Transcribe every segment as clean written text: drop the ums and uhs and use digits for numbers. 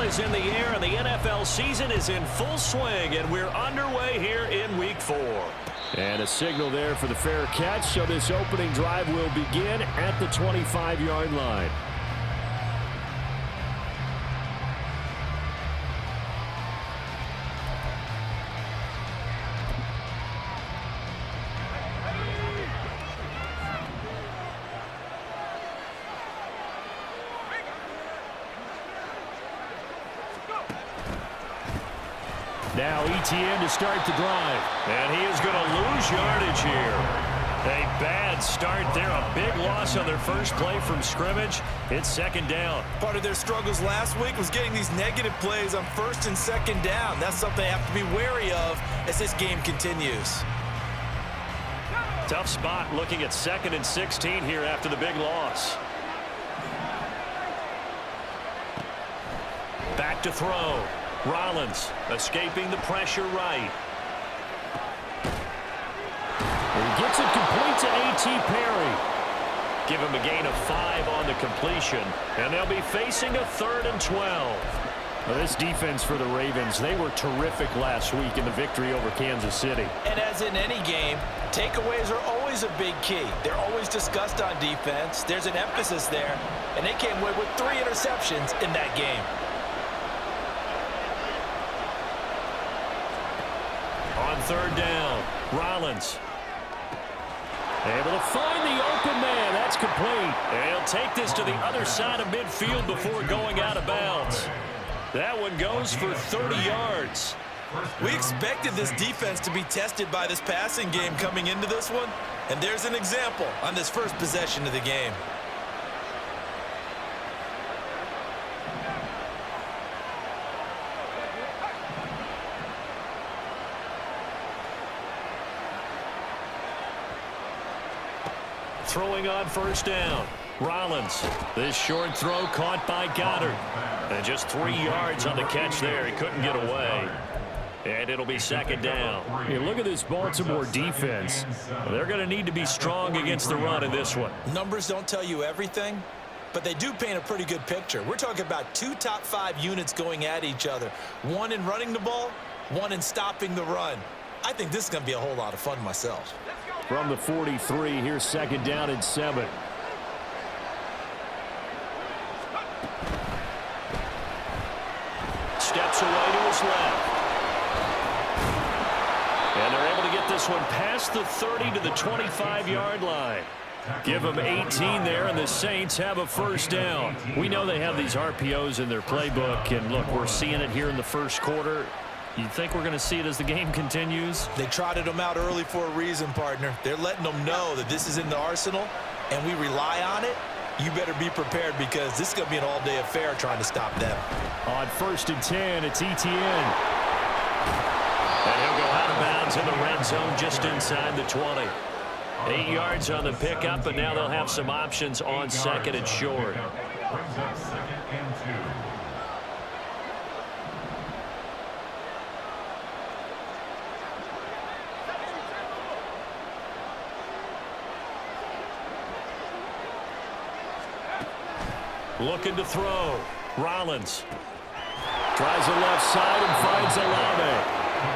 is in the air, and the NFL season is in full swing, and we're underway here in Week 4. And a signal there for the fair catch, so this opening drive will begin at the 25-yard line. Now ETN to start the drive. And he is going to lose yardage here. A bad start there. A big loss on their first play from scrimmage. It's second down. Part of their struggles last week was getting these negative plays on first and second down. That's something they have to be wary of as this game continues. Tough spot looking at 2nd and 16 here after the big loss. Back to throw. Rollins escaping the pressure right. He gets it complete to A.T. Perry. Give him a gain of 5 on the completion, and they'll be facing a 3rd and 12. Well, this defense for the Ravens, they were terrific last week in the victory over Kansas City. And as in any game, takeaways are always a big key. They're always discussed on defense. There's an emphasis there, and they came away with 3 interceptions in that game. On 3rd down, Rollins. Able to find the open man. That's complete. They'll take this to the other side of midfield before going out of bounds. That one goes for 30 yards. We expected this defense to be tested by this passing game coming into this one, and there's an example on this first possession of the game. Throwing on 1st down. Rollins. This short throw caught by Goddard. And just 3 yards on the catch there. He couldn't get away. And it'll be 2nd down. Hey, look at this Baltimore defense. They're going to need to be strong against the run in this one. Numbers don't tell you everything, but they do paint a pretty good picture. We're talking about 2 top 5 units going at each other. One in running the ball, one in stopping the run. I think this is going to be a whole lot of fun myself. From the 43, here's 2nd down and 7. Steps away to his left. And they're able to get this one past the 30 to the 25-yard line. Give them 18 there, and the Saints have a 1st down. We know they have these RPOs in their playbook, and look, we're seeing it here in the first quarter. You think we're going to see it as the game continues? They trotted them out early for a reason, partner. They're letting them know that this is in the arsenal, and we rely on it. You better be prepared because this is going to be an all-day affair trying to stop them. On 1st and 10, it's ETN. And he'll go out of bounds in the red zone just inside the 20. 8 yards on the pickup, and now they'll have some options on 2nd and short. Looking to throw. Rollins. Tries the left side and finds Olave.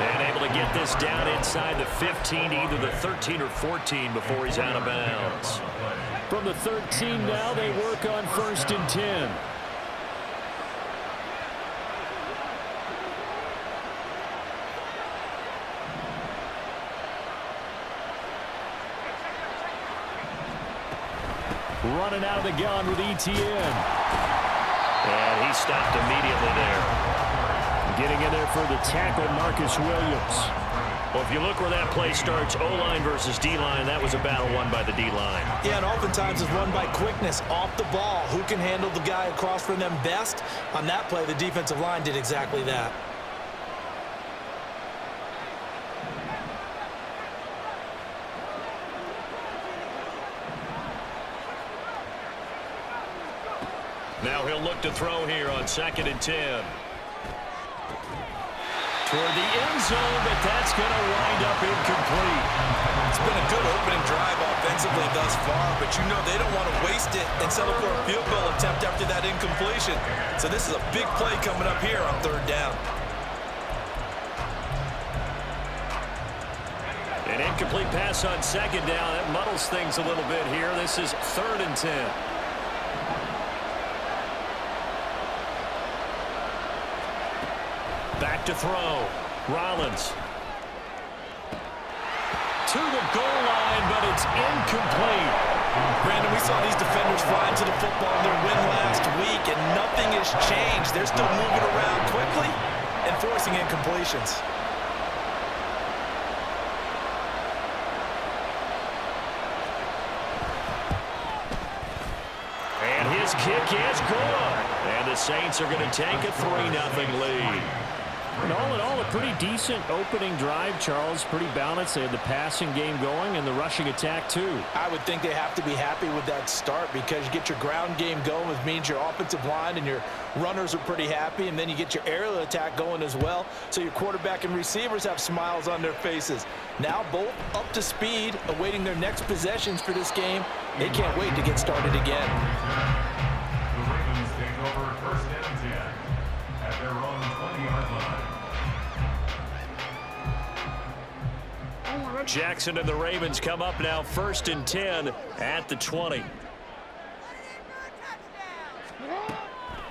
And able to get this down inside the 15, either the 13 or 14 before he's out of bounds. From the 13 now, they work on 1st and 10. Running out of the gun with ETN. And he stopped immediately there. Getting in there for the tackle, Marcus Williams. Well, if you look where that play starts, O-line versus D-line, that was a battle won by the D-line. Yeah, and oftentimes it's won by quickness off the ball. Who can handle the guy across from them best? On that play, the defensive line did exactly that. Now he'll look to throw here on 2nd and 10. Toward the end zone, but that's going to wind up incomplete. It's been a good opening drive offensively. defensively thus far, but you know they don't want to waste it and settle for a field goal attempt after that incompletion. So this is a big play coming up here on third down. An incomplete pass on second down. That muddles things a little bit here. This is 3rd and 10. Back to throw. Rollins. To the goal line, but it's incomplete. Brandon, we saw these defenders fly into the football in their win last week, and nothing has changed. They're still moving around quickly and forcing incompletions. And his kick is good. And the Saints are going to take a 3-0 lead. And all in all, a pretty decent opening drive, Charles. Pretty balanced. They had the passing game going and the rushing attack, too. I would think they have to be happy with that start because you get your ground game going, which means your offensive line and your runners are pretty happy, and then you get your aerial attack going as well, so your quarterback and receivers have smiles on their faces. Now both up to speed, awaiting their next possessions for this game. They can't wait to get started again. The Ravens take over 1st and 10 at their own 20-yard line. Jackson and the Ravens come up now 1st and 10 at the 20.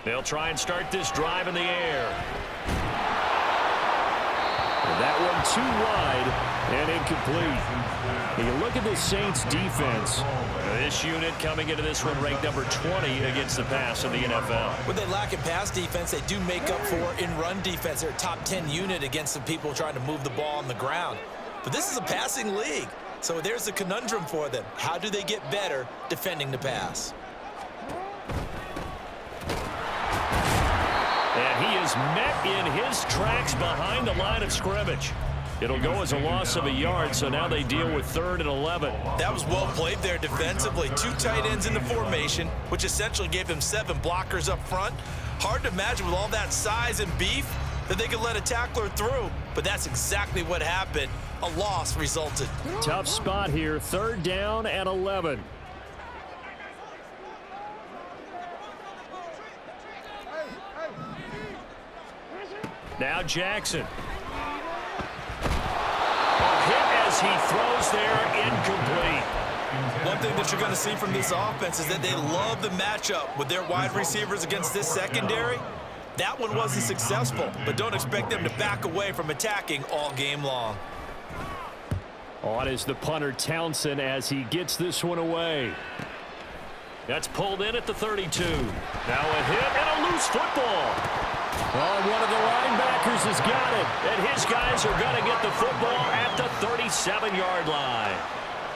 They'll try and start this drive in the air. And that one too wide and incomplete. And you look at the Saints defense. This unit coming into this one ranked number 20 against the pass in the NFL. What they lack in pass defense, they do make up for in run defense. They're a top 10 unit against the people trying to move the ball on the ground. But this is a passing league, so there's a conundrum for them. How do they get better defending the pass? And he is met in his tracks behind the line of scrimmage. It'll go as a loss of a yard, so now they deal with 3rd and 11. That was well played there defensively. 2 tight ends in the formation, which essentially gave them 7 blockers up front. Hard to imagine with all that size and beef that they could let a tackler through, but that's exactly what happened. A loss resulted. Tough spot here, 3rd down and 11. Now Jackson. A hit as he throws there, incomplete. One thing that you're going to see from this offense is that they love the matchup with their wide receivers against this secondary. That one wasn't successful, but don't expect them to back away from attacking all game long. On is the punter Townsend as he gets this one away. That's pulled in at the 32. Now a hit and a loose football. Oh, one of the linebackers has got it, and his guys are going to get the football at the 37-yard line.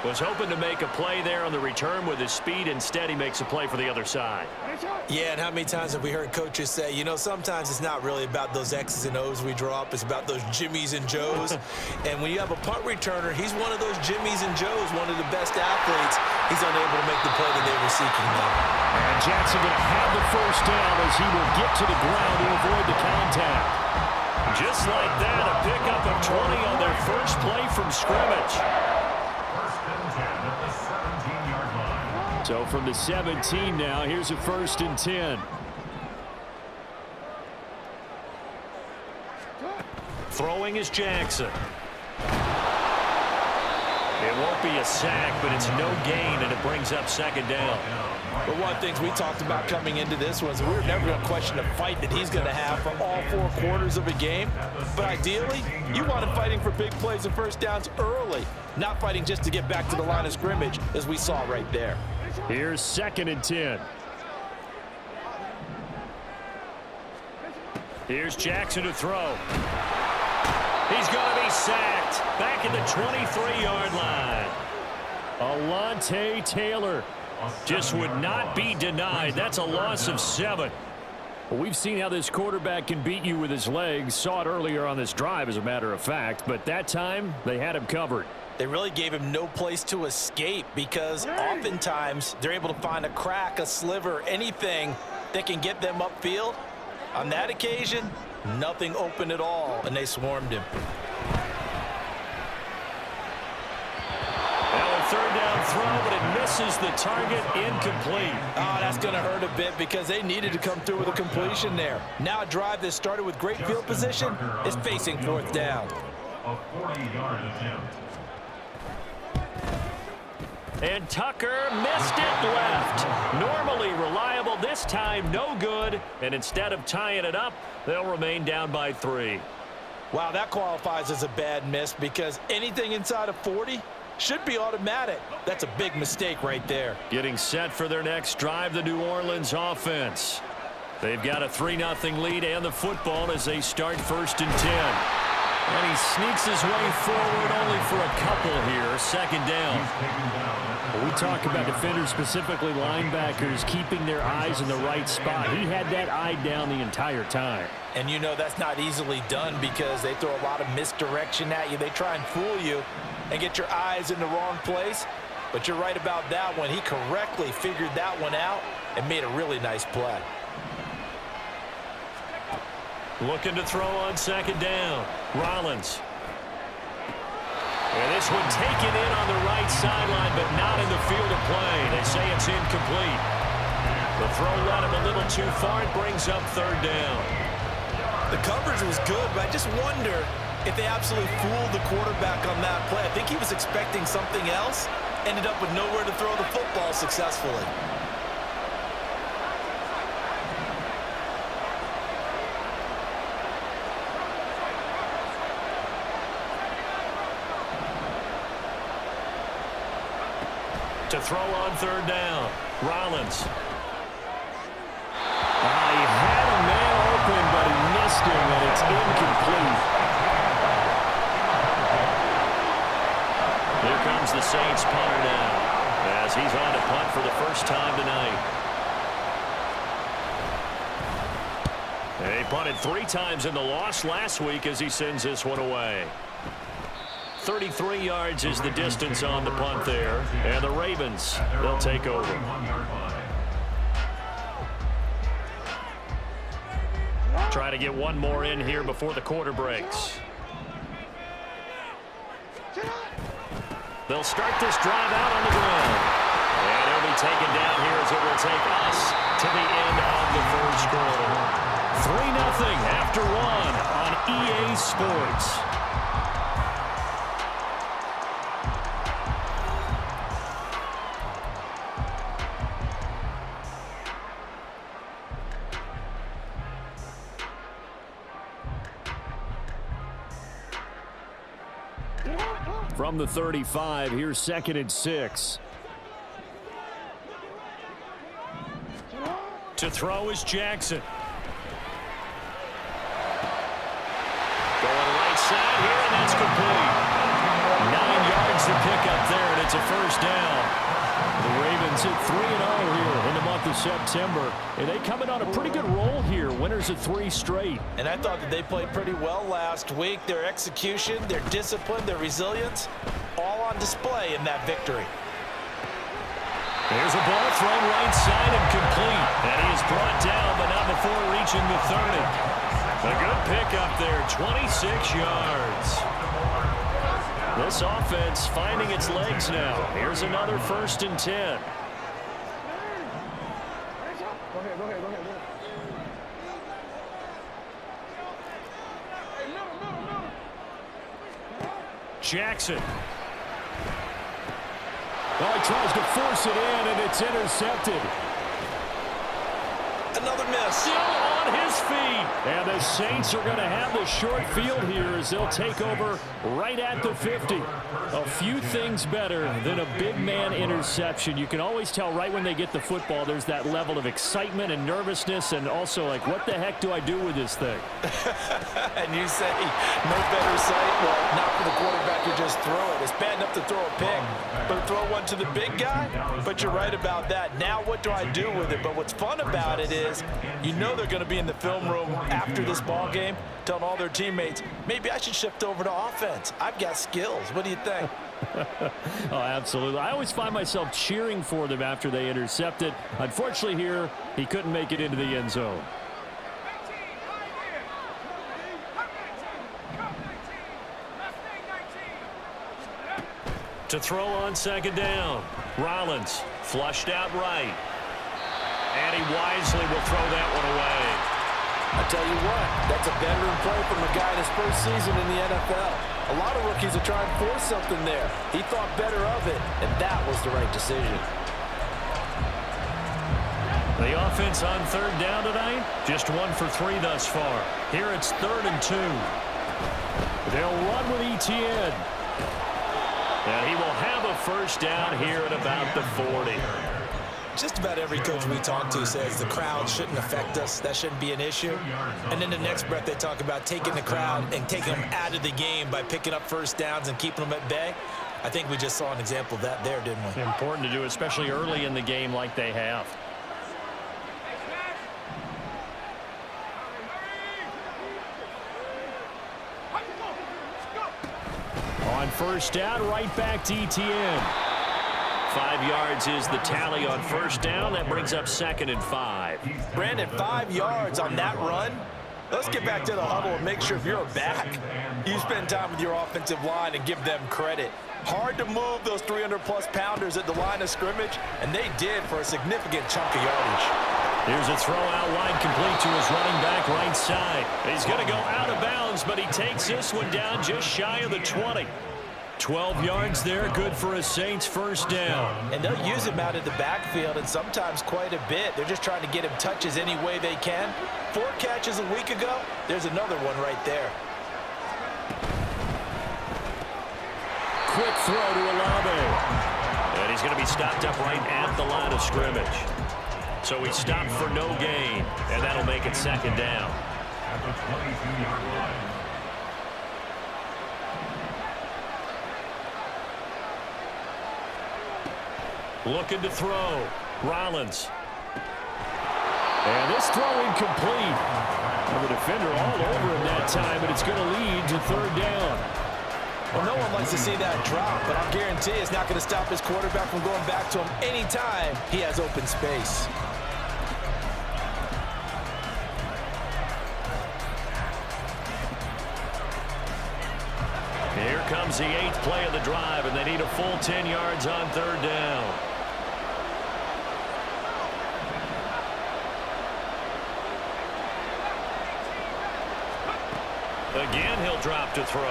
Was hoping to make a play there on the return with his speed. Instead, he makes a play for the other side. Yeah, and how many times have we heard coaches say, you know, sometimes it's not really about those X's and O's we draw up. It's about those Jimmies and Joes. And when you have a punt returner, he's one of those Jimmies and Joes, one of the best athletes. He's unable to make the play that they were seeking there. And Jackson going to have the first down as he will get to the ground to avoid the contact. Just like that, a pickup of 20 on their first play from scrimmage. So from the 17 now, here's a 1st and 10. Throwing is Jackson. It won't be a sack, but it's no gain, and it brings up 2nd down. But one of the things we talked about coming into this was we were never going to question the fight that he's going to have for all 4 quarters of a game. But ideally, you want him fighting for big plays and first downs early, not fighting just to get back to the line of scrimmage, as we saw right there. Here's 2nd and 10. Here's Jackson to throw. He's going to be sacked back at the 23-yard line. Alontae Taylor just would not be denied. That's a loss of 7. Well, we've seen how this quarterback can beat you with his legs. Saw it earlier on this drive, as a matter of fact. But that time, they had him covered. They really gave him no place to escape because oftentimes they're able to find a crack, a sliver, anything that can get them upfield. On that occasion, nothing open at all, and they swarmed him. Now a 3rd down throw, but it misses the target. Incomplete. Oh, that's going to hurt a bit because they needed to come through with a completion there. Now a drive that started with great field position is facing fourth down. A 40-yard attempt. And Tucker missed it left. Normally reliable, this time no good. And instead of tying it up, they'll remain down by 3. Wow, that qualifies as a bad miss because anything inside of 40 should be automatic. That's a big mistake right there. Getting set for their next drive, the New Orleans offense. They've got a 3-0 lead and the football as they start 1st and 10. And he sneaks his way forward only for a couple here. 2nd down. We talk about defenders, specifically linebackers, keeping their eyes in the right spot. He had that eye down the entire time. And you know that's not easily done because they throw a lot of misdirection at you. They try and fool you and get your eyes in the wrong place. But you're right about that one. He correctly figured that one out and made a really nice play. Looking to throw on 2nd down. Rollins. And this one taken in on the right sideline, but not in the field of play. They say it's incomplete. The throw led him a little too far. It brings up 3rd down. The coverage was good, but I just wonder if they absolutely fooled the quarterback on that play. I think he was expecting something else. Ended up with nowhere to throw the football successfully. To throw on 3rd down. Rollins. He had a man open, but he missed him, and it's incomplete. Here comes the Saints punter now, as he's on to punt for the first time tonight. He punted 3 times in the loss last week as he sends this one away. 33 yards is the distance on the punt there. And the Ravens, they'll take over. Try to get one more in here before the quarter breaks. They'll start this drive out on the ground. And he'll be taken down here as it will take us to the end of the first quarter. 3-0 after 1 on EA Sports. From the 35, here's 2nd and 6. To throw is Jackson. Going right side here, and that's complete. 9 yards to pick up there, and it's a first down. The Ravens hit 3-0 here in the month of September. And they come in on a pretty good roll here. Winners of 3 straight. And I thought that they played pretty well last week. Their execution, their discipline, their resilience, all on display in that victory. There's a ball thrown right side and complete. And he is brought down, but not before reaching the 30. A good pickup there, 26 yards. This offense finding its legs now. Here's another 1st and 10. Jackson. Well, he tries to force it in, and it's intercepted. Another miss. Still on his feet. And the Saints are going to have the short field here as they'll take over right at the 50. A few things better than a big man interception. You can always tell right when they get the football, there's that level of excitement and nervousness, and also like, what the heck do I do with this thing? And you say, no better sight? Well, not for the quarterback to just throw it. It's bad enough to throw a pick, but throw one to the big guy? But you're right about that. Now what do I do with it? But what's fun about it is, you know they're going to be in the film room after this ball game telling all their teammates, maybe I should shift over to offense. I've got skills. What do you think? Oh, absolutely. I always find myself cheering for them after they intercept it. Unfortunately here, he couldn't make it into the end zone. To throw on second down. Rollins flushed out right. And he wisely will throw that one away. I tell you what, that's a veteran play from a guy in his first season in the NFL. A lot of rookies are trying to force something there. He thought better of it, and that was the right decision. The offense on third down tonight, just 1 for 3 thus far. Here it's 3rd and 2. They'll run with Etienne. And he will have a first down here at about the 40. Just about every coach we talk to says the crowd shouldn't affect us. That shouldn't be an issue. And then the next breath they talk about taking the crowd and taking them out of the game by picking up first downs and keeping them at bay. I think we just saw an example of that there, didn't we? Important to do, especially early in the game like they have. On first down, right back to Etienne. 5 yards is the tally on first down. That brings up 2nd and 5. Brandon, 5 yards on that run. Let's get back to the huddle and make sure if you're a back, you spend time with your offensive line and give them credit. Hard to move those 300-plus pounders at the line of scrimmage, and they did for a significant chunk of yardage. Here's a throw out wide, complete to his running back right side. He's going to go out of bounds, but he takes this one down just shy of the 20. 12 yards there, good for a Saints first down. And they'll use him out of the backfield, and sometimes quite a bit. They're just trying to get him touches any way they can. 4 catches a week ago, there's another one right there. Quick throw to Olave. And he's going to be stopped up right at the line of scrimmage. So he stopped for no gain, and that'll make it 2nd down. At the 22-yard line. Looking to throw. Rollins. And this throw incomplete. Well, the defender all over him that time, but it's going to lead to 3rd down. Well, no one likes to see that drop, but I'll guarantee it's not going to stop his quarterback from going back to him anytime he has open space. Here comes the 8th play of the drive, and they need a full 10 yards on 3rd down. Again, he'll drop to throw.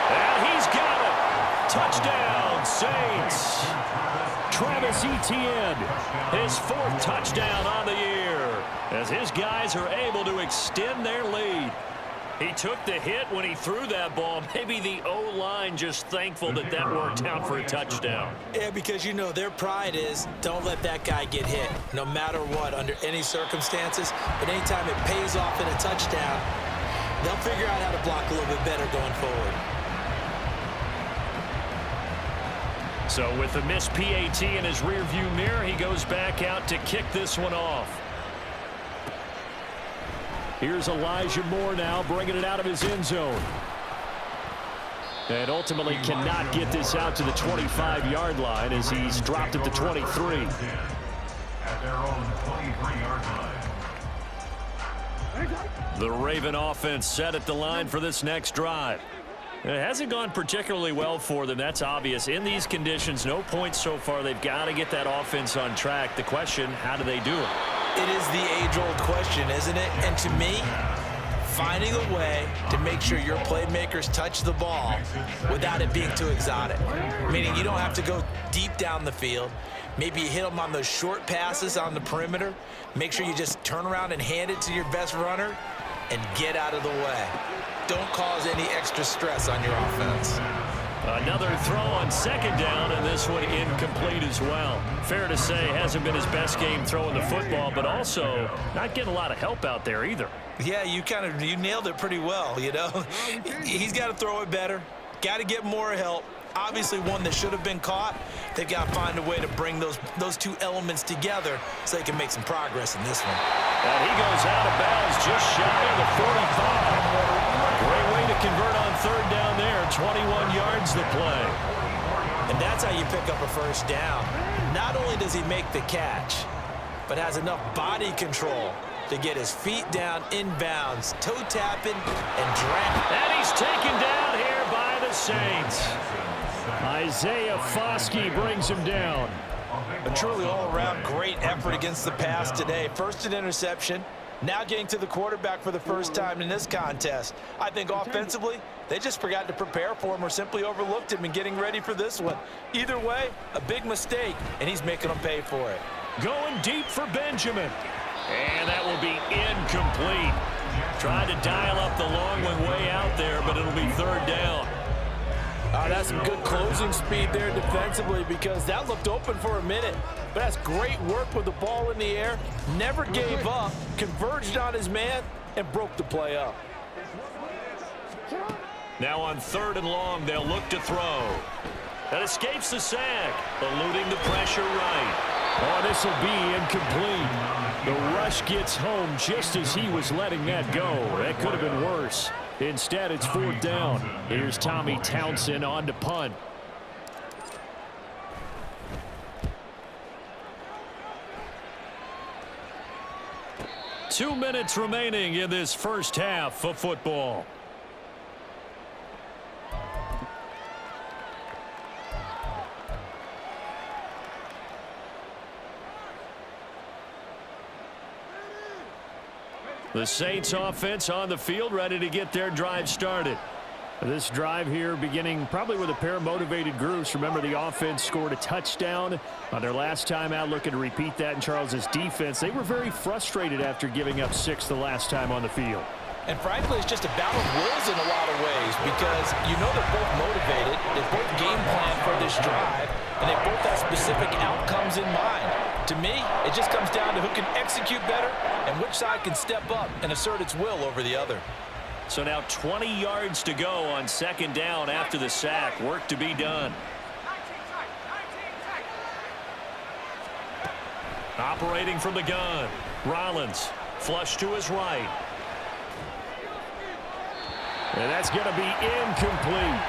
And he's got it. Touchdown, Saints. Travis Etienne. His 4th touchdown on the year, as his guys are able to extend their lead. He took the hit when he threw that ball. Maybe the O-line just thankful that that worked out for a touchdown. Yeah, because, you know, their pride is don't let that guy get hit, no matter what, under any circumstances. But anytime it pays off in a touchdown, they'll figure out how to block a little bit better going forward. So with the missed PAT in his rearview mirror, he goes back out to kick this one off. Here's Elijah Moore now, bringing it out of his end zone. And ultimately cannot get this out to the 25-yard line as he's dropped at the 23. At their own 23-yard line. The Raven offense set at the line for this next drive. It hasn't gone particularly well for them. That's obvious. In these conditions, no points so far. They've got to get that offense on track. The question, how do they do it? It is the age-old question, isn't it? And to me, finding a way to make sure your playmakers touch the ball without it being too exotic. Meaning you don't have to go deep down the field. Maybe you hit them on those short passes on the perimeter. Make sure you just turn around and hand it to your best runner and get out of the way. Don't cause any extra stress on your offense. Another throw on second down, and this one incomplete as well. Fair to say, hasn't been his best game throwing the football, but also not getting a lot of help out there either. Yeah, you nailed it pretty well, you know. He's got to throw it better. Got to get more help. Obviously one that should have been caught. They've got to find a way to bring those two elements together so they can make some progress in this one. And he goes out of bounds just shy of the 45. Great way to convert on third down there. 21 yards to play. And that's how you pick up a first down. Not only does he make the catch, but has enough body control to get his feet down inbounds, toe tapping, and drag. And he's taken Saints. Isaiah Foskey brings him down. A truly all-around great effort against the pass today. First an interception, now getting to the quarterback for the first time in this contest. I think offensively, they just forgot to prepare for him or simply overlooked him in getting ready for this one. Either way, a big mistake, and he's making them pay for it. Going deep for Benjamin. And that will be incomplete. Tried to dial up the long one way out there, but it'll be third down. That's some good closing speed there defensively because that looked open for a minute. But that's great work with the ball in the air. Never gave up, converged on his man, and broke the play up. Now on 3rd and long, they'll look to throw. That escapes the sack, eluding the pressure right. Oh, this will be incomplete. The rush gets home just as he was letting that go. That could have been worse. Instead, it's 4th down. Here's Tommy Townsend on to punt. Two minutes remaining in this first half of football. The Saints offense on the field, ready to get their drive started. This drive here beginning probably with a pair of motivated groups. Remember, the offense scored a touchdown on their last time out, looking to repeat that in Charles's defense. They were very frustrated after giving up 6 the last time on the field. And frankly, it's just a battle of wills in a lot of ways because you know they're both motivated, they both game plan for this drive, and they both have specific outcomes in mind. To me, it just comes down to who can execute better and which side can step up and assert its will over the other. So now 20 yards to go on 2nd down after the sack. Work to be done. Operating from the gun. Rollins, flush to his right. And that's going to be incomplete.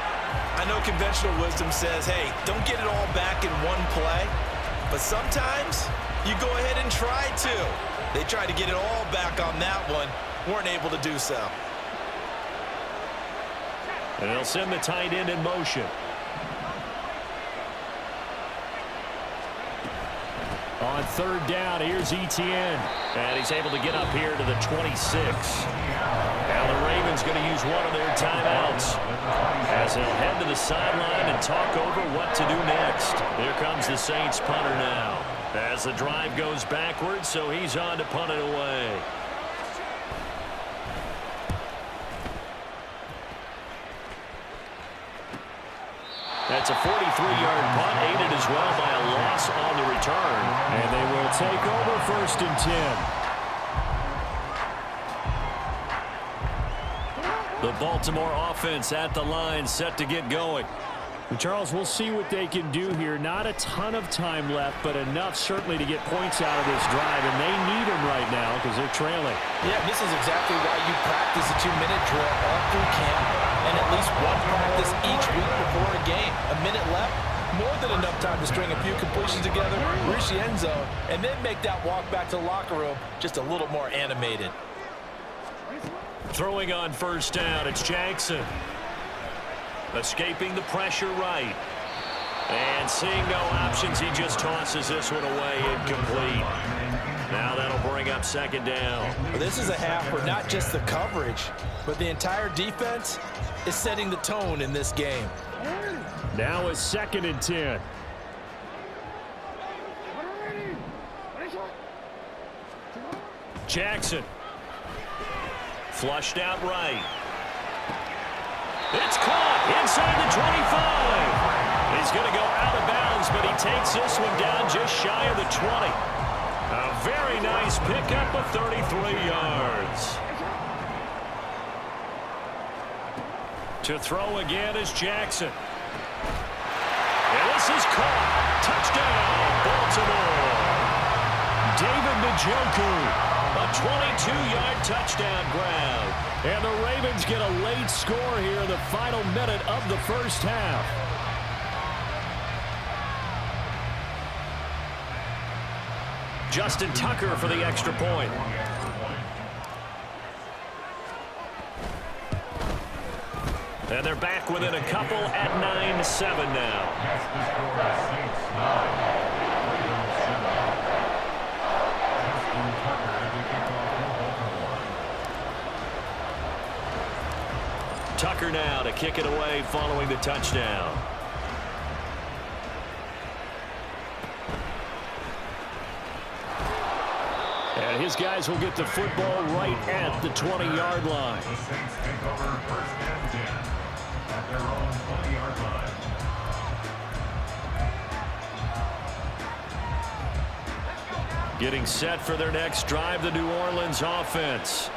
I know conventional wisdom says, hey, don't get it all back in one play. But sometimes you go ahead and try to. They tried to get it all back on that one. Weren't able to do so. And they'll send the tight end in motion. On 3rd down, here's Etienne. And he's able to get up here to the 26. Now the Ravens going to use one of their timeouts as they'll head to the sideline and talk over what to do next. Here comes the Saints punter now as the drive goes backwards, so he's on to punt it away. That's a 43-yard punt, aided as well by a loss on the return. And they will take over 1st and 10. The Baltimore offense at the line, set to get going. Charles, we'll see what they can do here. Not a ton of time left, but enough certainly to get points out of this drive, and they need them right now because they're trailing. Yeah, this is exactly why you practice a 2-minute drill all through camp and at least one practice each week before a game. A minute left, more than enough time to string a few completions together, reach the end zone, and then make that walk back to the locker room just a little more animated. Throwing on 1st down, it's Jackson. Escaping the pressure right. And seeing no options, he just tosses this one away, incomplete. Now that'll bring up 2nd down. Well, this is a half where not just the coverage, but the entire defense is setting the tone in this game. Now it's 2nd and 10. Jackson. Flushed out right. It's caught inside the 25. He's going to go out of bounds, but he takes this one down just shy of the 20. A very nice pickup of 33 yards. To throw again is Jackson. And this is caught. Touchdown, Baltimore. David Njoku, a 22-yard touchdown grab. And the Ravens get a late score here in the final minute of the first half. Justin Tucker for the extra point. And they're back within a couple at 9-7 now. Yes, the score is Saints 9, Ravens 7. Justin Tucker to kick off for Baltimore. Tucker now to kick it away following the touchdown. And his guys will get the football right at the 20-yard line. The Saints take over first and 10 at their own 20-yard line. Getting set for their next drive, the New Orleans offense.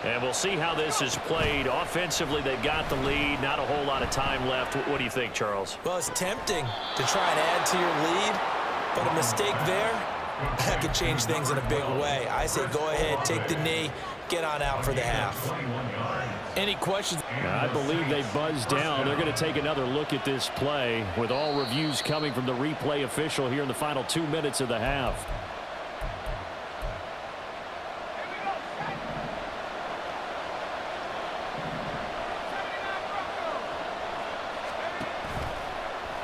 And we'll see how this is played. Offensively, they've got the lead. Not a whole lot of time left. What do you think, Charles? Well, it's tempting to try and add to your lead, but a mistake there, that could change things in a big way. I say go ahead, take the knee, get on out for the half. Any questions? I believe they buzzed down. They're going to take another look at this play with all reviews coming from the replay official here in the final 2 minutes of the half.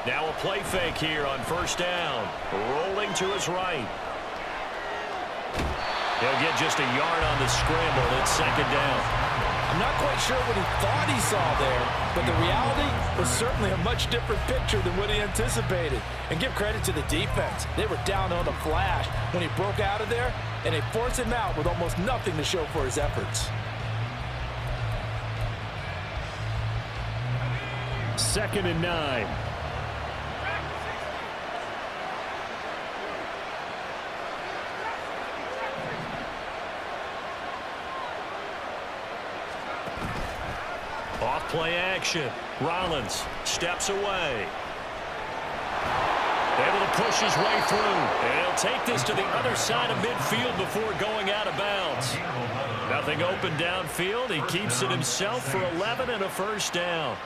Now a play fake here on first down. Rolling to his right. He'll get just a yard on the scramble. It's second down. I'm not quite sure what he thought he saw there, but the reality was certainly a much different picture than what he anticipated. And give credit to the defense. They were down on the flash when he broke out of there, and they forced him out with almost nothing to show for his efforts. 2nd and 9. Off play action. Rollins steps away. Able to push his way through. And he'll take this to the other side of midfield before going out of bounds. Nothing open downfield. He keeps it himself for 11 and a first down.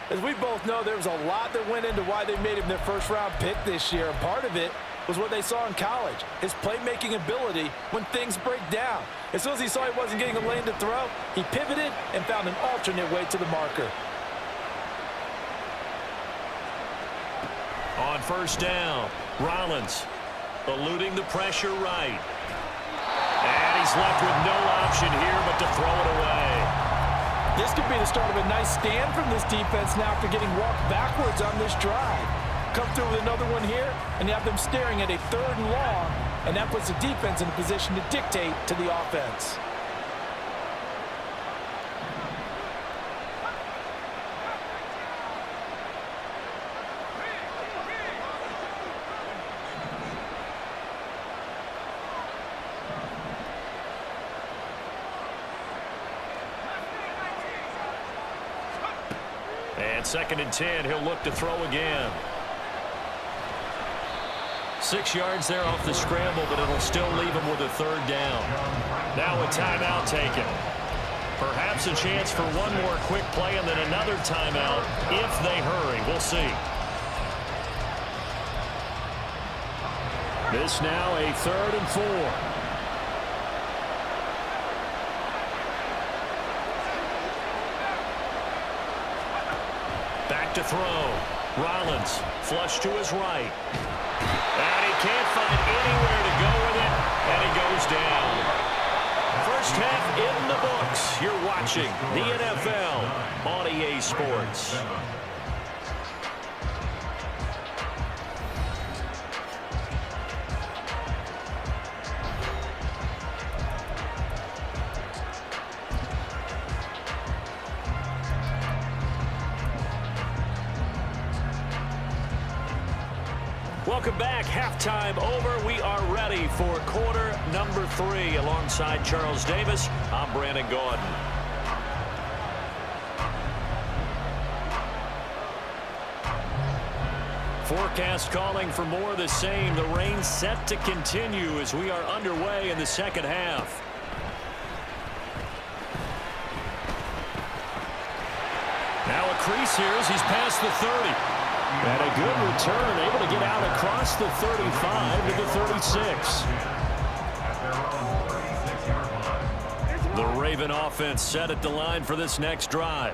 As we both know, there was a lot that went into why they made him their first-round pick this year. And part of it was what they saw in college, his playmaking ability when things break down. As soon as he saw he wasn't getting a lane to throw, he pivoted and found an alternate way to the marker. On first down, Rollins eluding the pressure right. And he's left with no option here but to throw it away. This could be the start of a nice stand from this defense now after getting walked backwards on this drive. Come through with another one here, and you have them staring at a 3rd and long, and that puts the defense in a position to dictate to the offense. And 2nd and 10, he'll look to throw again. 6 yards there off the scramble, but it'll still leave him with a 3rd down. Now a timeout taken. Perhaps a chance for one more quick play and then another timeout if they hurry. We'll see. This now a 3rd and 4. Back to throw. Rollins flush to his right. And he can't find anywhere to go with it, and he goes down. First half in the books. You're watching the NFL on EA Sports. Welcome back. Halftime over. We are ready for quarter number 3. Alongside Charles Davis, I'm Brandon Gaudin. Forecast calling for more of the same. The rain set to continue as we are underway in the second half. Now a crease here as he's past the 30. And a good return, able to get out across the 35 to the 36. The Raven offense set at the line for this next drive.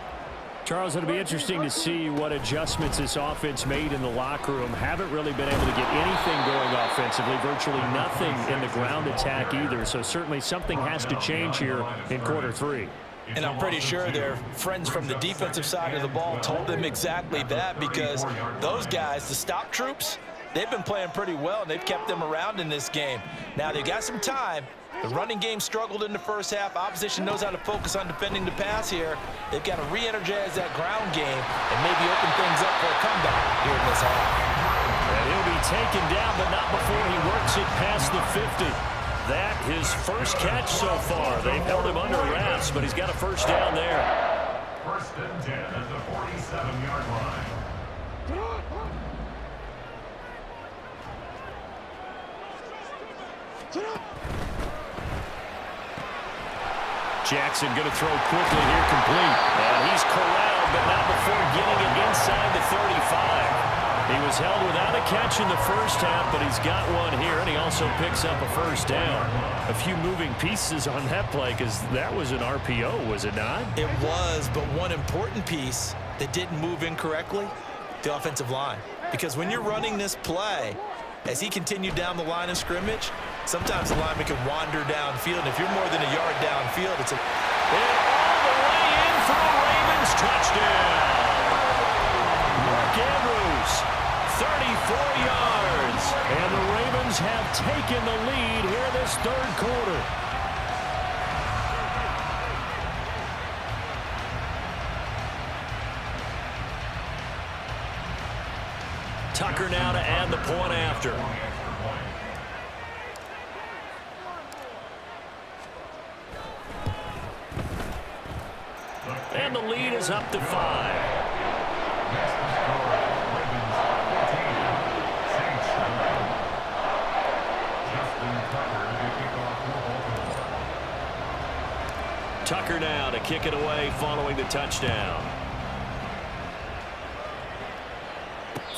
Charles, it'll be interesting to see what adjustments this offense made in the locker room. Haven't really been able to get anything going offensively, virtually nothing in the ground attack either. So certainly something has to change here in quarter 3. And I'm pretty sure their friends from the defensive side of the ball told them exactly that, because those guys, the stop troops, they've been playing pretty well, and they've kept them around in this game. Now, they've got some time. The running game struggled in the first half. Opposition knows how to focus on defending the pass here. They've got to re-energize that ground game and maybe open things up for a comeback here in this half. And he'll be taken down, but not before he works it past the 50. That his first catch so far. They've held him under wraps, but he's got a first down there. First and 10 at the 47-yard line. Jackson going to throw quickly here, complete. And he's corralled, but not before getting it inside the 35. He was held without a catch in the first half, but he's got one here, and he also picks up a first down. A few moving pieces on that play, because that was an RPO, was it not? It was, but one important piece that didn't move incorrectly, the offensive line. Because when you're running this play, as he continued down the line of scrimmage, sometimes the lineman can wander downfield, and if you're more than a yard downfield, it's a... And all the way in for a Ravens touchdown. Mark Andrews, 34 yards. And the Ravens have taken the lead here this third quarter. Tucker now to add the point after. And the lead is up to 5. Tucker now to kick it away following the touchdown.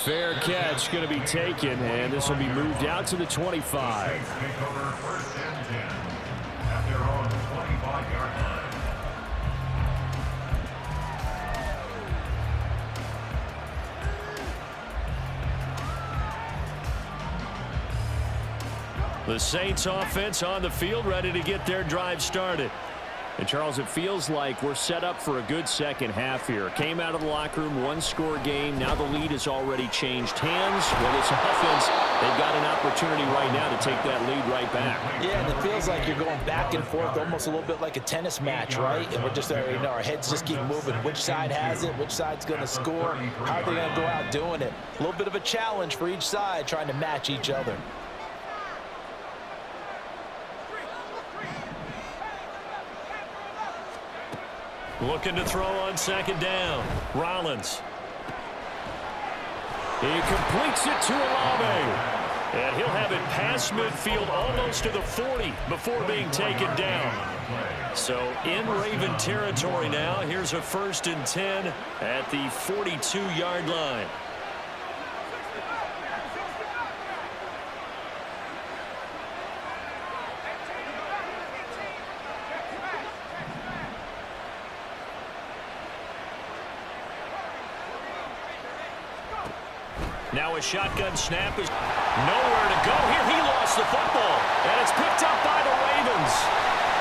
Fair catch going to be taken, and this will be moved out to the 25. Take over first and 10 at their own 25-yard line. The Saints offense on the field, ready to get their drive started. And Charles, it feels like we're set up for a good second half here. Came out of the locker room, one-score game. Now the lead has already changed hands. Well, this offense, they've got an opportunity right now to take that lead right back. Yeah, and it feels like you're going back and forth, almost a little bit like a tennis match, right? And we're just, our heads just keep moving. Which side has it? Which side's going to score? How are they going to go out doing it? A little bit of a challenge for each side, trying to match each other. Looking to throw on second down. Rollins. He completes it to Olave. And he'll have it past midfield almost to the 40 before being taken down. So in Raven territory now. Here's a first and 10 at the 42-yard line. Now a shotgun snap is nowhere to go. Here he lost the football. And it's picked up by the Ravens.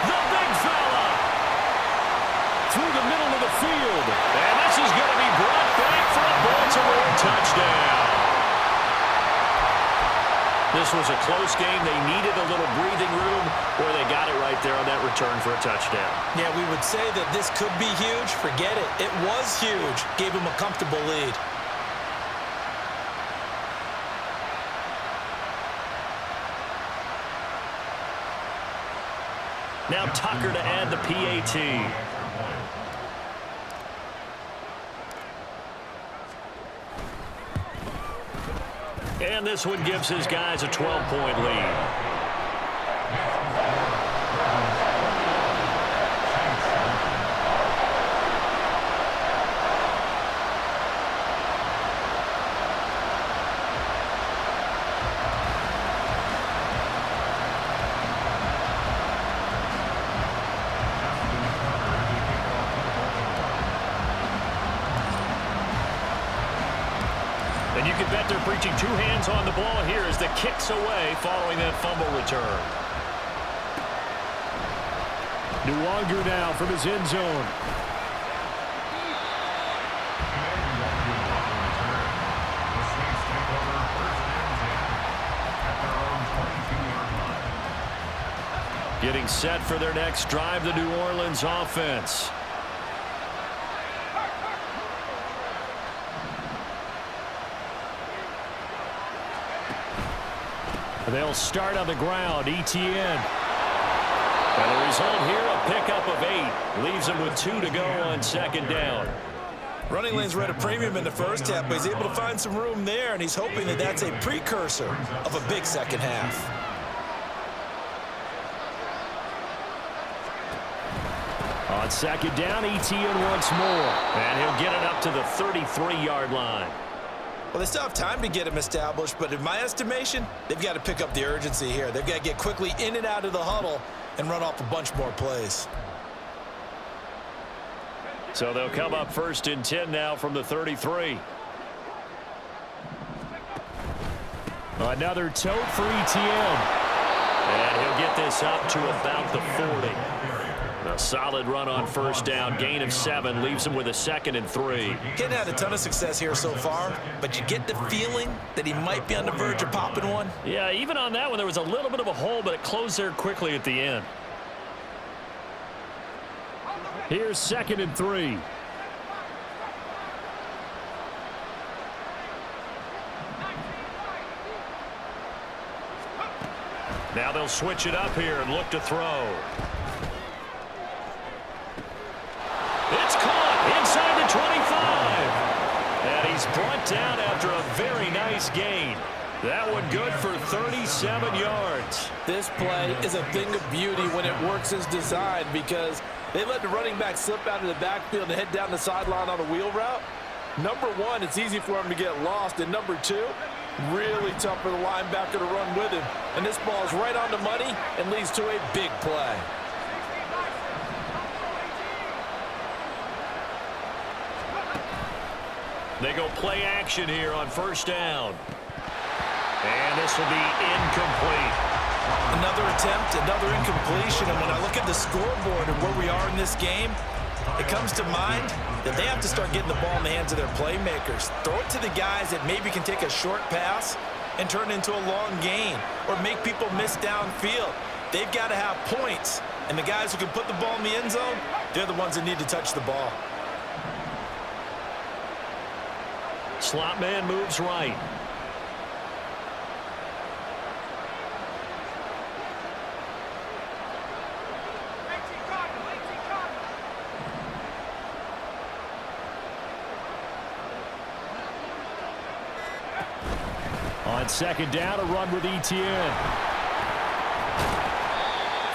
The big fella. Through the middle of the field. And this is going to be brought back for a Baltimore touchdown. This was a close game. They needed a little breathing room, or they got it right there on that return for a touchdown. Yeah, we would say that this could be huge. Forget it. It was huge. Gave him a comfortable lead. Now Tucker to add the PAT. And this one gives his guys a 12-point lead. And you can bet they're preaching two hands on the ball here as the kick's away following that fumble return. Nwangu now from his end zone. Getting set for their next drive, the New Orleans offense. They'll start on the ground. Etienne. And the result here, a pickup of 8. Leaves them with 2 to go on second down. Running lanes were at a premium in the first half, but he's able to find some room there, and he's hoping that that's a precursor of a big second half. On second down, Etienne once more. And he'll get it up to the 33-yard line. Well, they still have time to get him established, but in my estimation, they've got to pick up the urgency here. They've got to get quickly in and out of the huddle and run off a bunch more plays. So they'll come up 1st and 10 now from the 33. Another tote for Etienne. And he'll get this up to about the 40. A solid run on first down. Gain of 7 leaves him with a 2nd and 3. Hadn't had a ton of success here so far, but you get the feeling that he might be on the verge of popping one. Yeah, even on that one, there was a little bit of a hole, but it closed there quickly at the end. Here's 2nd and 3. Now they'll switch it up here and look to throw. It's caught inside the 25. And he's brought down after a very nice gain. That one good for 37 yards. This play is a thing of beauty when it works as designed because they let the running back slip out of the backfield and head down the sideline on a wheel route. Number one, it's easy for him to get lost. And number two, really tough for the linebacker to run with him. And this ball is right on the money and leads to a big play. They go play action here on first down. And this will be incomplete. Another attempt, another incompletion. And when I look at the scoreboard and where we are in this game, it comes to mind that they have to start getting the ball in the hands of their playmakers. Throw it to the guys that maybe can take a short pass and turn it into a long gain or make people miss downfield. They've got to have points. And the guys who can put the ball in the end zone, they're the ones that need to touch the ball. Slot man moves right. On second down, a run with Etienne.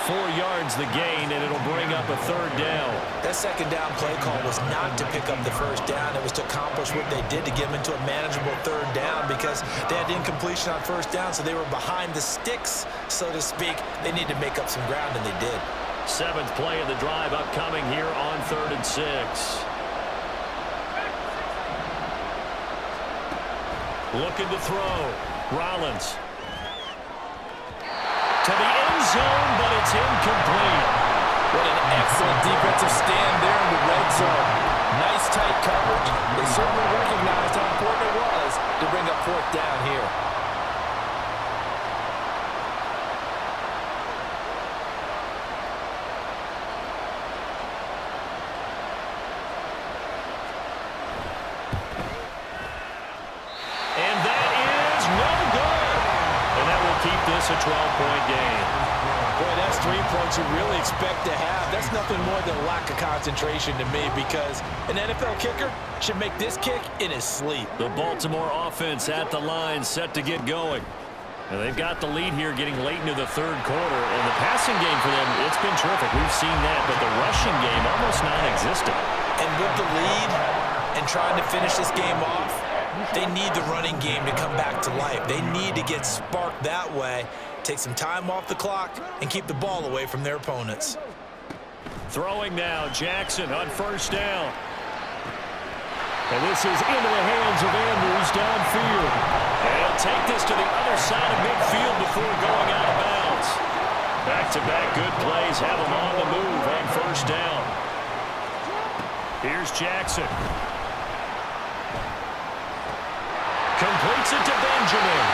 4 yards the gain, and it'll bring up a third down. That second down play call was not to pick up the first down. It was to accomplish what they did to get them into a manageable third down because they had incompletion on first down, so they were behind the sticks, so to speak. They needed to make up some ground, and they did. 7th play of the drive upcoming here on 3rd and 6. Looking to throw. Rollins. To the end zone, but it's incomplete. What an excellent defensive stand there in the red zone. Nice tight coverage. They certainly recognized how important it was to bring up 4th down here. And that is no good. And that will keep this a 12-point game. Boy, that's 3 points you really expect to have. That's nothing more than a lack of concentration to me because an NFL kicker should make this kick in his sleep. The Baltimore offense at the line set to get going. And they've got the lead here getting late into the 3rd quarter. And the passing game for them, it's been terrific. We've seen that, but the rushing game almost non-existent. And with the lead and trying to finish this game off, they need the running game to come back to life. They need to get sparked that way, take some time off the clock, and keep the ball away from their opponents. Throwing now, Jackson on first down. And this is into the hands of Andrews downfield. And he'll take this to the other side of midfield before going out of bounds. Back-to-back good plays have him on the move on first down. Here's Jackson. Completes it to Benjamin.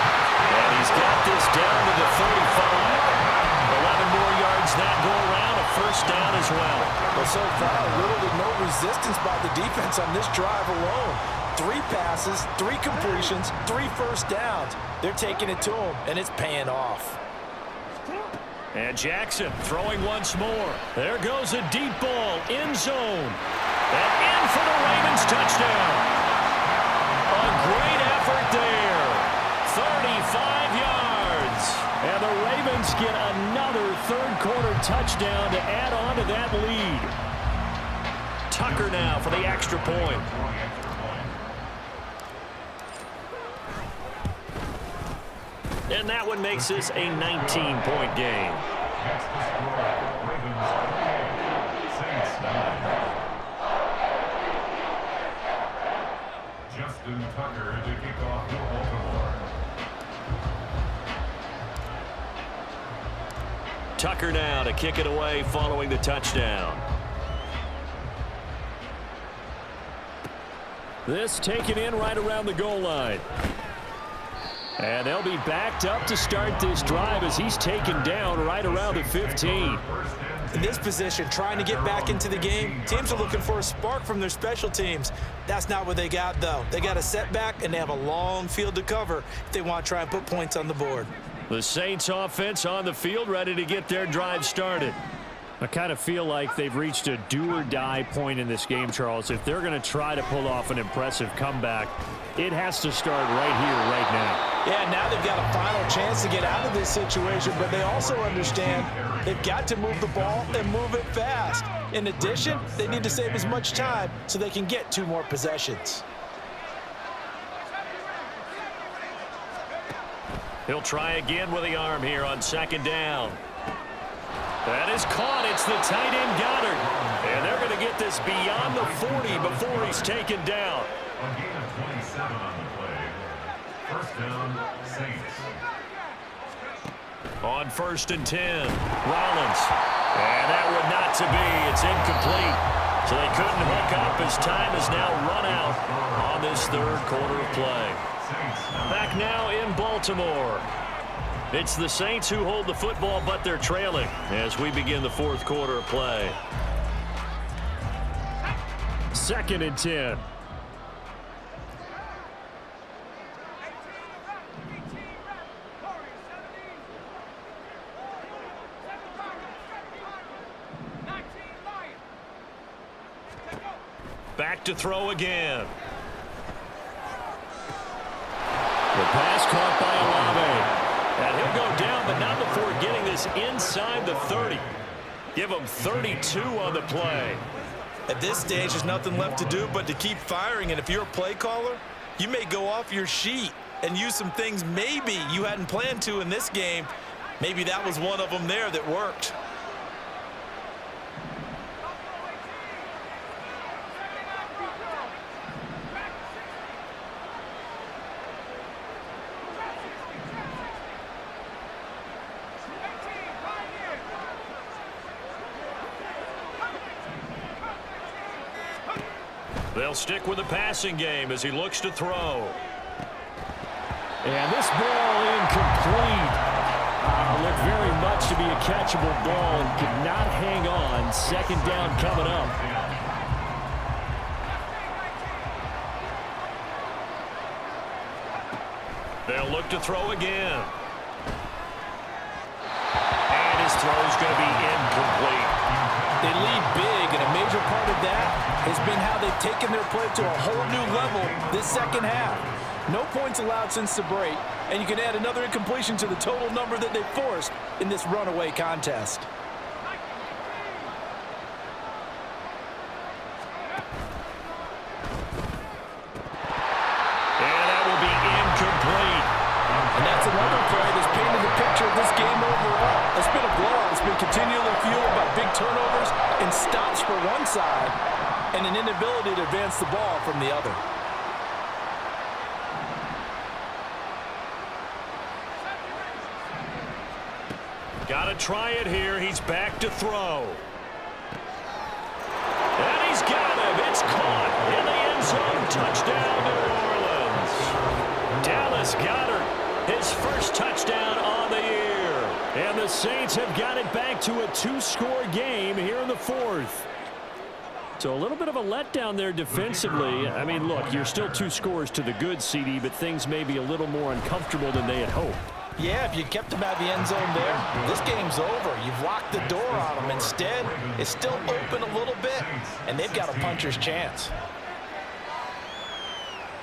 And he's got this down to the 35. 11 more yards that go around. A first down as well. Well, so far, little to no resistance by the defense on this drive alone. 3 passes, 3 completions, 3 first downs. They're taking it to him, and it's paying off. And Jackson throwing once more. There goes a deep ball, end zone. And in for the Ravens touchdown. A great effort there. 35 yards. And the Ravens get another third-quarter touchdown to add on to that lead. Tucker now for the extra point. And that one makes this a 19-point game. Next to score, Ravens 28, Saints 9. Justin Tucker to kick off for Baltimore. Tucker now to kick it away following the touchdown. This taken in right around the goal line. And they'll be backed up to start this drive as he's taken down right around the 15. In this position, trying to get back into the game, teams are looking for a spark from their special teams. That's not what they got, though. They got a setback, and they have a long field to cover if they want to try and put points on the board. The Saints offense on the field ready to get their drive started. I kind of feel like they've reached a do-or-die point in this game, Charles. If they're going to try to pull off an impressive comeback, it has to start right here, right now. Yeah, now they've got a final chance to get out of this situation, but they also understand they've got to move the ball and move it fast. In addition, they need to save as much time so they can get 2 more possessions. He'll try again with the arm here on second down. That is caught. It's the tight end Goddard. And they're going to get this beyond the 40 before he's taken down. A gain of 27 on the play. First down, Saints. On 1st and 10, Rollins. And that would not to be. It's incomplete. So they couldn't hook up as time has now run out on this third quarter of play. Back now in Baltimore. It's the Saints who hold the football, but they're trailing as we begin the fourth quarter of play. 2nd and 10. Back to throw again. The pass caught by Olave. And he'll go down, but not before getting this inside the 30. Give him 32 on the play. At this stage, there's nothing left to do but to keep firing, and if you're a play caller, you may go off your sheet and use some things maybe you hadn't planned to in this game. Maybe that was one of them there that worked. They'll stick with the passing game as he looks to throw. And this ball incomplete. Looked very much to be a catchable ball and could not hang on. Second down coming up. They'll look to throw again. And his throw's going to be incomplete. They lead big, and a major part of that has been how they've taken their play to a whole new level this second half. No points allowed since the break, and you can add another incompletion to the total number that they forced in this runaway contest. And that will be incomplete. And that's another play that's painted the picture of this game overall. It's been a blowout. It's been continually fueled by big turnovers and stops for one side and an inability to advance the ball from the other. Got to try it here. He's back to throw. And he's got him. It's caught in the end zone. Touchdown, New Orleans. Dallas Goedert, his first touchdown on the year. And the Saints have got it back to a 2-score game here in the fourth. So a little bit of a letdown there defensively. I mean, look, you're still 2 scores to the good, CD, but things may be a little more uncomfortable than they had hoped. Yeah, if you kept them out of the end zone there, this game's over. You've locked the door on them. Instead, it's still open a little bit, and they've got a puncher's chance.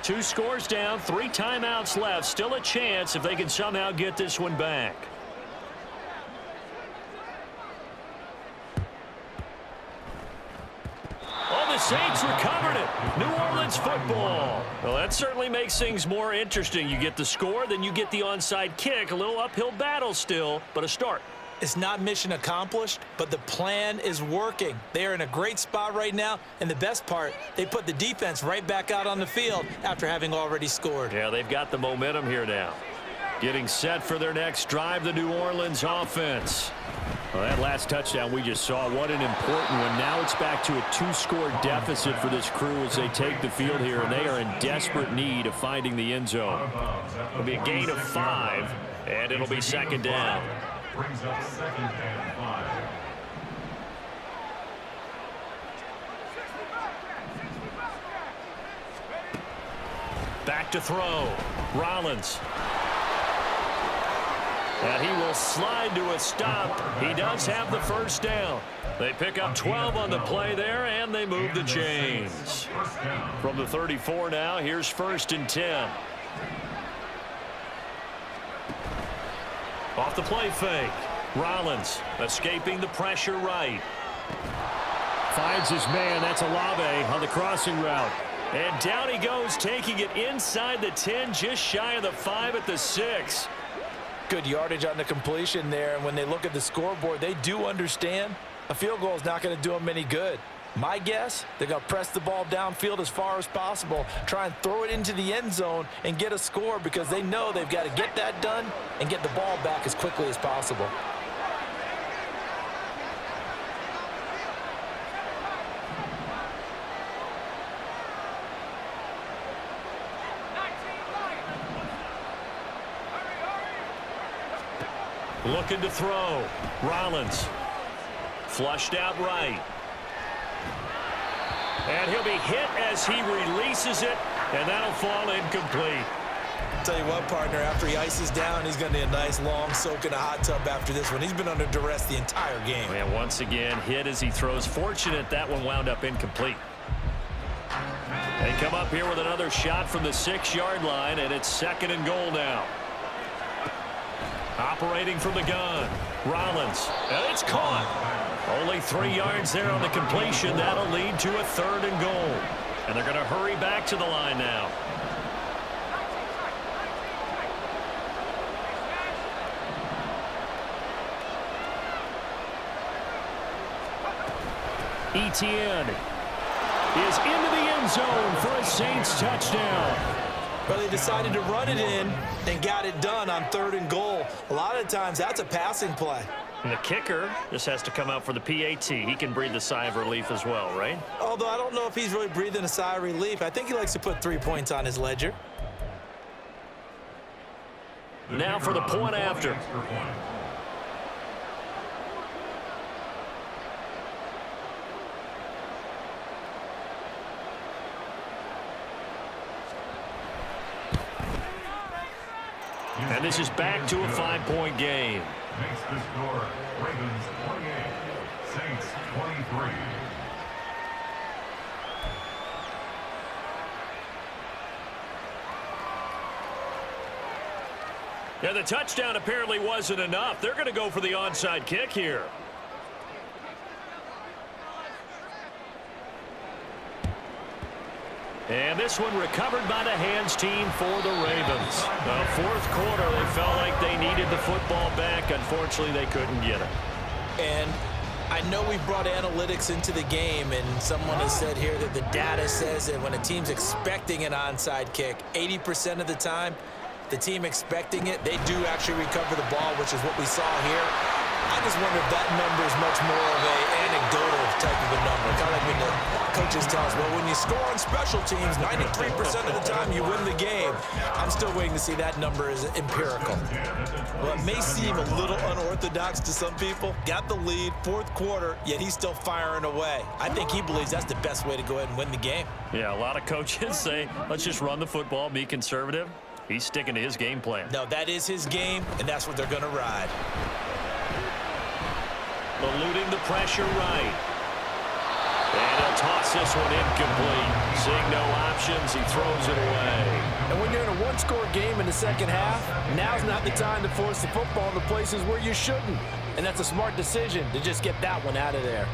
2 scores down, 3 timeouts left. Still a chance if they can somehow get this one back. The Saints recovered it. New Orleans football. Well, that certainly makes things more interesting. You get the score, then you get the onside kick. A little uphill battle still, but a start. It's not mission accomplished, but the plan is working. They are in a great spot right now, and the best part, they put the defense right back out on the field after having already scored. Yeah, they've got the momentum here now. Getting set for their next drive, the New Orleans offense. Well, that last touchdown we just saw, what an important one. Now it's back to a 2-score deficit for this crew as they take the field here, and they are in desperate need of finding the end zone. It'll be a gain of 5, and it'll be second down. Brings up 2nd and 5. Back to throw. Rollins. And he will slide to a stop. He does have the first down. They pick up 12 on the play there, and they move the chains. From the 34 now, here's 1st and 10. Off the play fake. Rollins escaping the pressure right. Finds his man. That's Olave on the crossing route. And down he goes, taking it inside the 10, just shy of the 5 at the 6. Good yardage on the completion there, and when they look at the scoreboard, they do understand a field goal is not going to do them any good. My guess, they're going to press the ball downfield as far as possible, try and throw it into the end zone and get a score because they know they've got to get that done and get the ball back as quickly as possible. Looking to throw. Rollins. Flushed out right. And he'll be hit as he releases it, and that'll fall incomplete. Tell you what, partner, after he ices down, he's going to need a nice long soak in a hot tub after this one. He's been under duress the entire game. And once again, hit as he throws. Fortunate that one wound up incomplete. They come up here with another shot from the 6-yard line, and it's 2nd and goal now. Operating from the gun. Rollins. And it's caught. Only 3 yards there on the completion. That'll lead to a 3rd and goal. And they're going to hurry back to the line now. Etienne is into the end zone for a Saints touchdown. But they decided to run it in and got it done on 3rd and goal. A lot of times, that's a passing play. And the kicker just has to come out for the PAT. He can breathe a sigh of relief as well, right? Although I don't know if he's really breathing a sigh of relief. I think he likes to put 3 points on his ledger. Now for the point after. And this is back to a 5-point game. Makes the score Ravens 28, Saints 23. Yeah, the touchdown apparently wasn't enough. They're going to go for the onside kick here. And this one recovered by the hands team for the Ravens. The 4th quarter, they felt like they needed the football back. Unfortunately, they couldn't get it. And I know we brought analytics into the game, and someone has said here that the data says that when a team's expecting an onside kick, 80% of the time, the team expecting it, they do actually recover the ball, which is what we saw here. I just wonder if that number is much more of an anecdotal type of a number. Kind of like when the coaches tell us, well, when you score on special teams, 93% of the time you win the game. I'm still waiting to see that number is empirical. Well, it may seem a little unorthodox to some people. Got the lead, fourth quarter, yet he's still firing away. I think he believes that's the best way to go ahead and win the game. Yeah, a lot of coaches say, let's just run the football, be conservative. He's sticking to his game plan. No, that is his game, and that's what they're going to ride. Eluding the pressure right. And he'll toss this one incomplete. Seeing no options, he throws it away. And when you're in a one-score game in the second half, now's not the time to force the football in the places where you shouldn't. And that's a smart decision to just get that one out of there.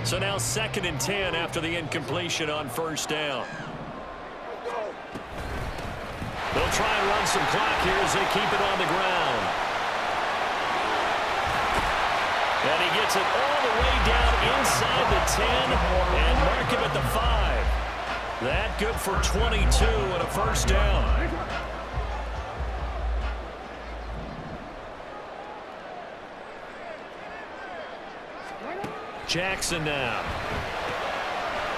So now 2nd and 10 after the incompletion on first down. They'll try and run some clock here as they keep it on the ground. And he gets it all the way down inside the 10 and mark him at the 5. That good for 22 and a first down. Jackson now.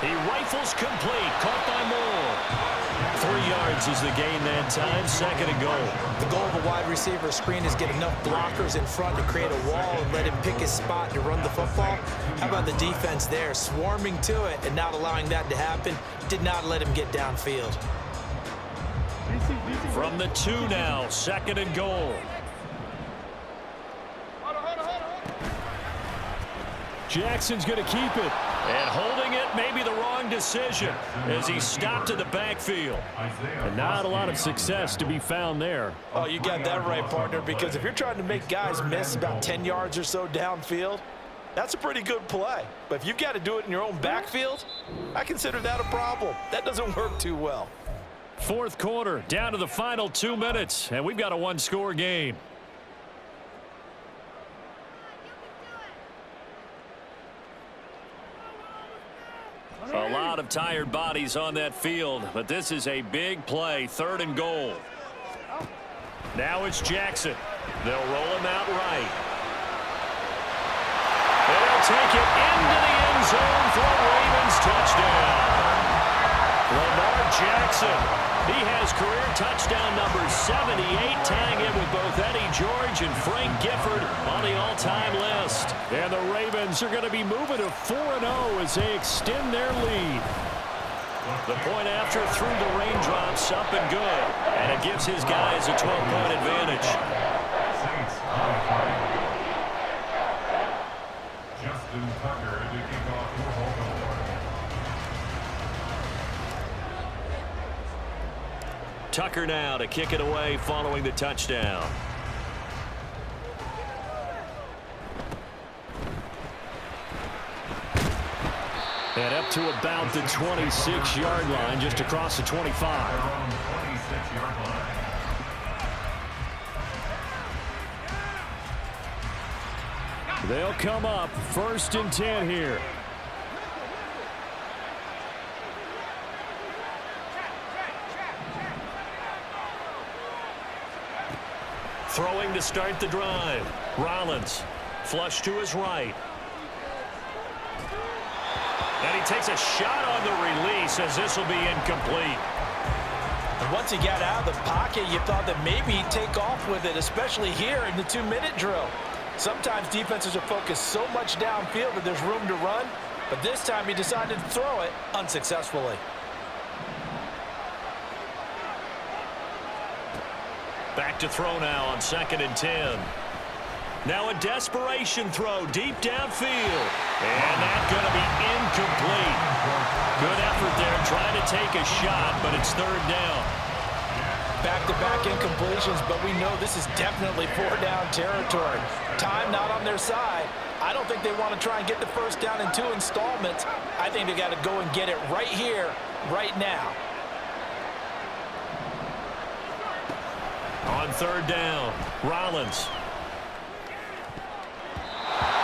He rifles complete, caught by Moore. 3 yards is the gain that time, 2nd and goal. The goal of a wide receiver screen is get enough blockers in front to create a wall and let him pick his spot to run the football. How about the defense there, swarming to it and not allowing that to happen? Did not let him get downfield. From the 2 now, 2nd and goal. Jackson's going to keep it. And holding it may be the wrong decision as he stopped in the backfield. And not a lot of success to be found there. Oh, you got that right, partner, because if you're trying to make guys miss about 10 yards or so downfield, that's a pretty good play. But if you've got to do it in your own backfield, I consider that a problem. That doesn't work too well. 4th quarter, down to the final 2 minutes, and we've got a one-score game. A lot of tired bodies on that field, but this is a big play, 3rd and goal. Now it's Jackson. They'll roll him out right. They'll take it into the end zone for a Ravens touchdown. Lamar Jackson, he has career touchdown number 78, tying it with both Eddie George and Frank Gifford on the all-time list. And the Ravens are going to be moving to 4-0 as they extend their lead. The point after through the raindrops, up and good. And it gives his guys a 12-point advantage. Saints on fire. Justin Tucker to kick off for Baltimore. Tucker now to kick it away following the touchdown. And up to about the 26-yard line, just across the 25. Around 26-yard line. They'll come up 1st and 10 here. Throwing to start the drive. Rollins, flush to his right. And he takes a shot on the release as this will be incomplete. And once he got out of the pocket, you thought that maybe he'd take off with it, especially here in the 2-minute drill. Sometimes defenses are focused so much downfield that there's room to run, but this time he decided to throw it unsuccessfully. Back to throw now on 2nd and 10. Now a desperation throw deep downfield. And that's going to be incomplete. Good effort there trying to take a shot, but it's 3rd down. Back-to-back incompletions, but we know this is definitely 4-down territory. Time not on their side. I don't think they want to try and get the first down in 2 installments. I think they got to go and get it right here, right now. On third down, Rollins.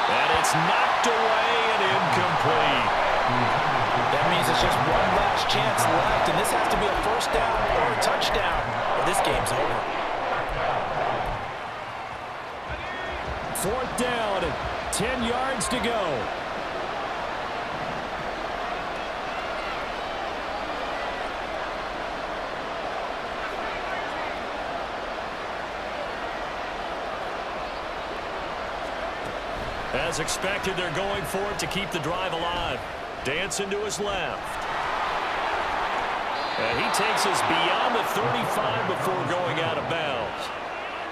And it's knocked away and incomplete. That means it's just one last chance left, and this has to be a first down or a touchdown, or this game's over. Fourth down, 10 yards to go. As expected, they're going for it to keep the drive alive. Dancing to his left. And he takes us beyond the 35 before going out of bounds.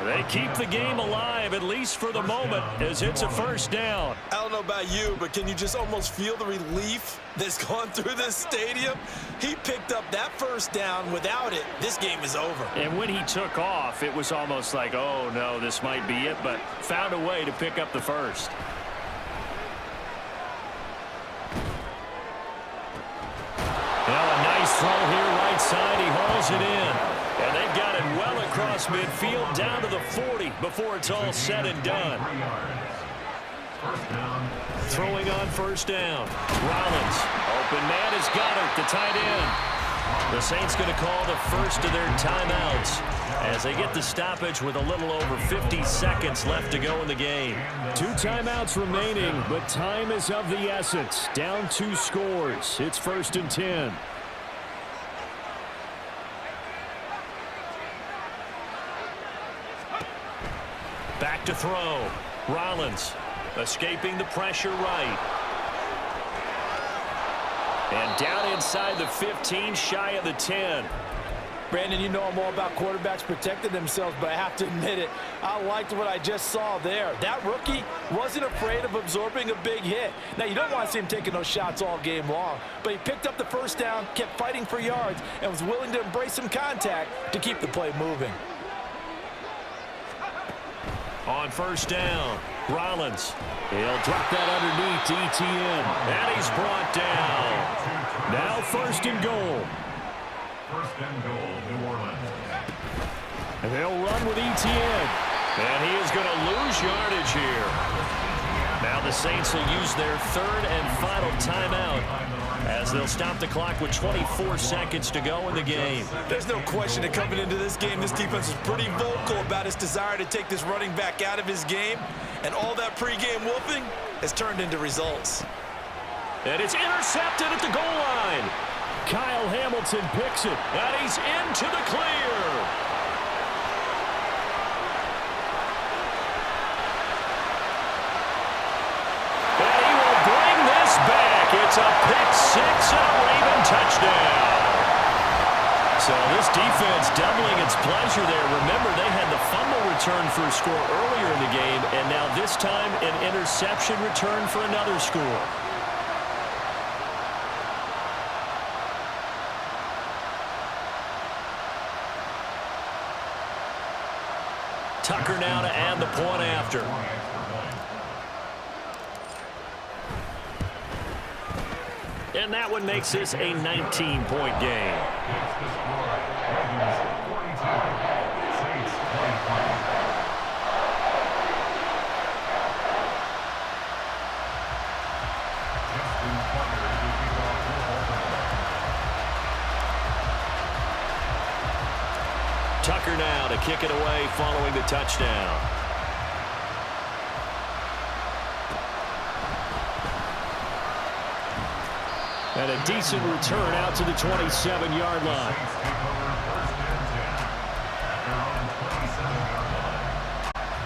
They keep the game alive, at least for the moment, as it's a first down. I don't know about you, but can you just almost feel the relief that's gone through this stadium? He picked up that first down. Without it, this game is over. And when he took off, it was almost like, oh, no, this might be it, but found a way to pick up the first. Now a nice throw here right side. He hauls it in. And they've got it well across midfield down to the 40 before it's all said and done. Throwing on first down. Rollins. Open man has got it, the tight end. The Saints going to call the first of their timeouts as they get the stoppage with a little over 50 seconds left to go in the game. 2 timeouts remaining, but time is of the essence. Down 2 scores. It's 1st and 10. Back to throw. Rollins escaping the pressure right. And down inside the 15, shy of the 10. Brandon, you know I'm all about quarterbacks protecting themselves, but I have to admit it, I liked what I just saw there. That rookie wasn't afraid of absorbing a big hit. Now, you don't want to see him taking those shots all game long, but he picked up the first down, kept fighting for yards, and was willing to embrace some contact to keep the play moving. On first down, Rollins. He'll drop that underneath to ETN. And he's brought down. Now 1st and goal. 1st and goal, New Orleans. And they'll run with ETN. And he is going to lose yardage here. Now the Saints will use their 3rd and final timeout as they'll stop the clock with 24 seconds to go in the game. There's no question that coming into this game, this defense is pretty vocal about its desire to take this running back out of his game. And all that pregame whooping has turned into results. And it's intercepted at the goal line. Kyle Hamilton picks it. And he's into the clear. And he will bring this back. It's a pick 6 and a Raven touchdown. So this defense doubling its pleasure there. Remember, they had the fumble return for a score earlier in the game, and now this time an interception return for another score. Tucker now to add the point after. And that one makes this a 19-point game. Tucker now to kick it away following the touchdown. And a decent return out to the 27-yard line.